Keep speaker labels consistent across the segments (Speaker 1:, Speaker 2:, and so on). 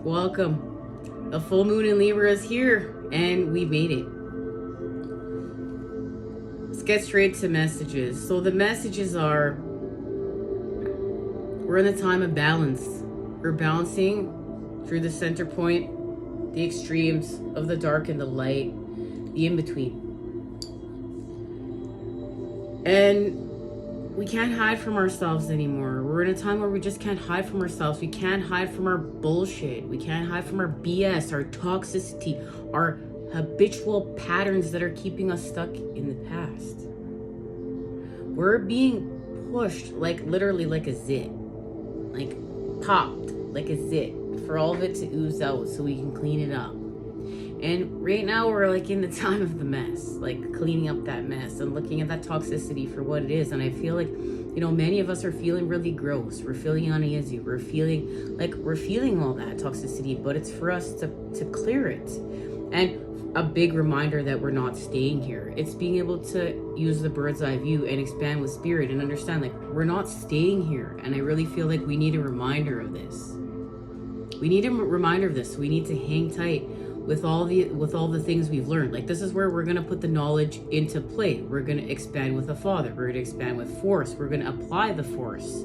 Speaker 1: Welcome. The full moon in Libra is here, and we made it. Let's get straight to messages. So the messages are, we're in a time of balance. We're balancing through the center point, the extremes of the dark and the light, the in-between. And we can't hide from ourselves anymore. We're in a time where we just can't hide from ourselves. We can't hide from our bullshit. We can't hide from our BS, our toxicity, our habitual patterns that are keeping us stuck in the past. We're being pushed like literally like a zit. Like popped like a zit for all of it to ooze out so we can clean it up. And right now we're like in the time of the mess, like cleaning up that mess and looking at that toxicity for what it is. And I feel like, you know, many of us are feeling really gross. We're feeling uneasy. We're feeling all that toxicity, but it's for us to clear it. And a big reminder that we're not staying here. It's being able to use the bird's eye view and expand with spirit and understand like we're not staying here. And I really feel like we need a reminder of this. We need a reminder of this. We need to hang tight with all the things we've learned. Like this is where we're going to put the knowledge into play. We're going to expand with the Father. We're going to expand with force. We're going to apply the force.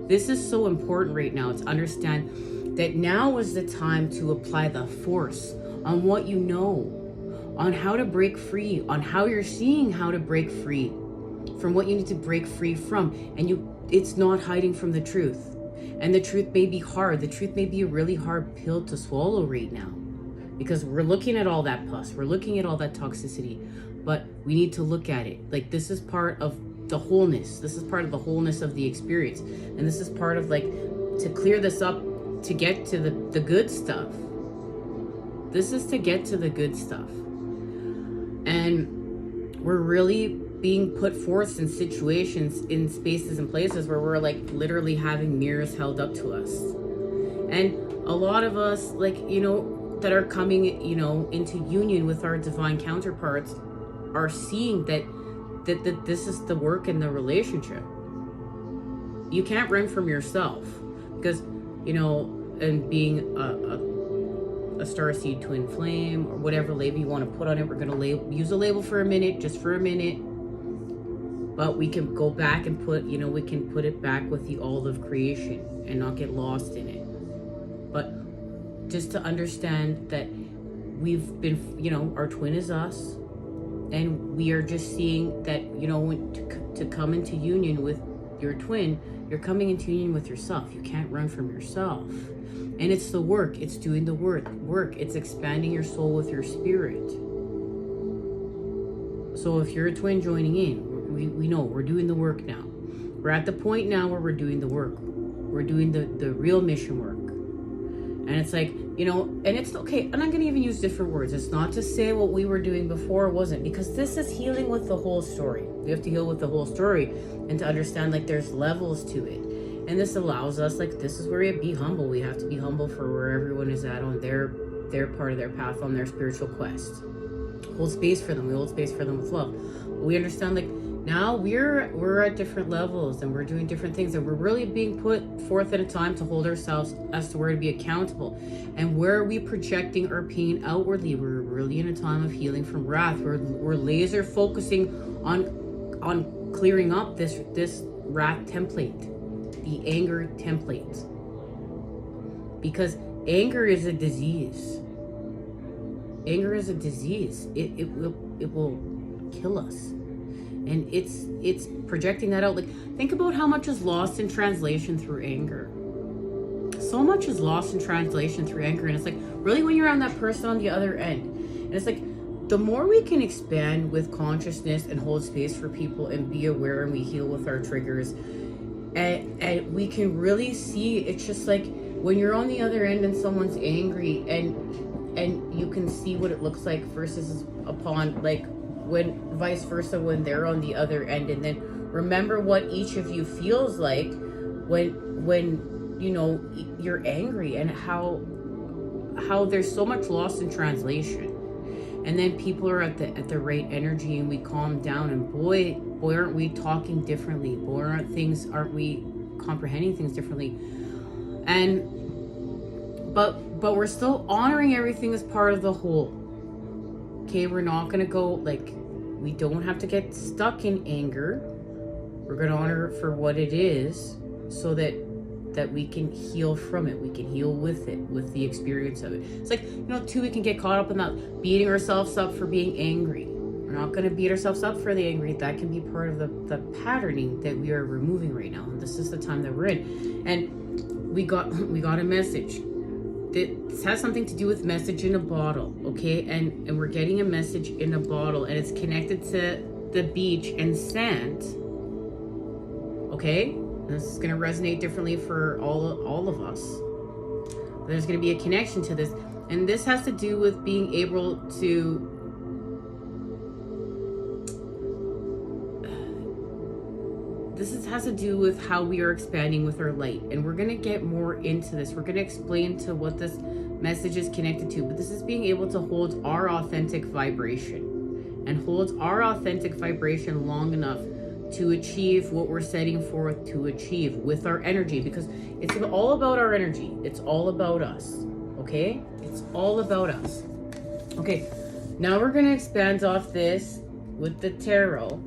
Speaker 1: This is so important right now to understand that now is the time to apply the force on what you know, on how to break free, on how you're seeing how to break free from what you need to break free from. And it's not hiding from the truth. And the truth may be hard. The truth may be a really hard pill to swallow right now. Because we're looking at all that pus, we're looking at all that toxicity, but we need to look at it. Like this is part of the wholeness. This is part of the wholeness of the experience. And this is part of like, to clear this up, to get to the good stuff. This is to get to the good stuff. And we're really being put forth in situations, in spaces and places where we're like literally having mirrors held up to us. And a lot of us, like, you know, that are coming, you know, into union with our divine counterparts are seeing that this is the work in the relationship. You can't run from yourself because, you know, and being a starseed twin flame or whatever label you want to put on it, we're going to use a label for a minute, just for a minute, but we can go back and put, you know, we can put it back with the all of creation and not get lost in it. But just to understand that we've been, you know, our twin is us, and we are just seeing that, you know, to come into union with your twin, you're coming into union with yourself. You can't run from yourself. And it's the work. It's doing the work. It's expanding your soul with your spirit. So if you're a twin joining in, we know we're doing the work now. We're at the point now where we're doing the work. We're doing the real mission work. And it's like, you know, and it's okay. And I'm going to even use different words. It's not to say what we were doing before wasn't, because this is healing with the whole story. We have to heal with the whole story and to understand like there's levels to it. And this allows us, like, this is where we be humble. We have to be humble for where everyone is at on their part of their path, on their spiritual quest. Hold space for them. We hold space for them with love. We understand, like, now we're at different levels and we're doing different things, and we're really being put forth at a time to hold ourselves as to where to be accountable. And where are we projecting our pain outwardly? We're really in a time of healing from wrath. We're laser focusing on clearing up this wrath template, the anger template. Because anger is a disease. Anger is a disease. It will kill us. And it's projecting that out. Like, think about how much is lost in translation through anger. So much is lost in translation through anger. And it's like, really, when you're on that person on the other end, and it's like, the more we can expand with consciousness and hold space for people and be aware, and we heal with our triggers, and we can really see, it's just like when you're on the other end and someone's angry, and you can see what it looks like versus upon, like, when vice versa, when they're on the other end. And then remember what each of you feels like when you know you're angry, and how there's so much lost in translation. And then people are at the right energy, and we calm down, and boy aren't we talking differently, aren't we comprehending things differently. But but we're still honoring everything as part of the whole. Okay, we're not gonna go, like, we don't have to get stuck in anger. We're gonna honor it for what it is, so that we can heal from it. We can heal with it, with the experience of it. It's like, you know, too, we can get caught up in that beating ourselves up for being angry. We're not gonna beat ourselves up for the angry. That can be part of the patterning that we are removing right now. And this is the time that we're in. And we got a message. This has something to do with message in a bottle, okay? And we're getting a message in a bottle, and it's connected to the beach and sand, okay? This is going to resonate differently for all of us. There's going to be a connection to this, and this has to do with being able to has to do with how we are expanding with our light, and we're going to get more into this. We're going to explain to what this message is connected to, but this is being able to hold our authentic vibration, and hold our authentic vibration long enough to achieve what we're setting forth to achieve with our energy, because it's all about our energy. It's all about us, okay? It's all about us. Okay, now we're going to expand off this with the tarot,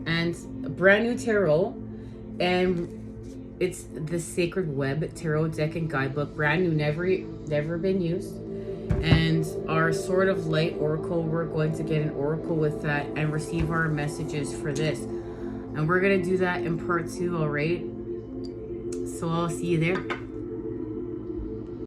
Speaker 1: and a brand new tarot, and it's the Sacred Web Tarot Deck and Guidebook, brand new, never been used. And our Sword of Light Oracle, we're going to get an oracle with that and receive our messages for this. And we're going to do that in part 2, all right? So I'll see you there.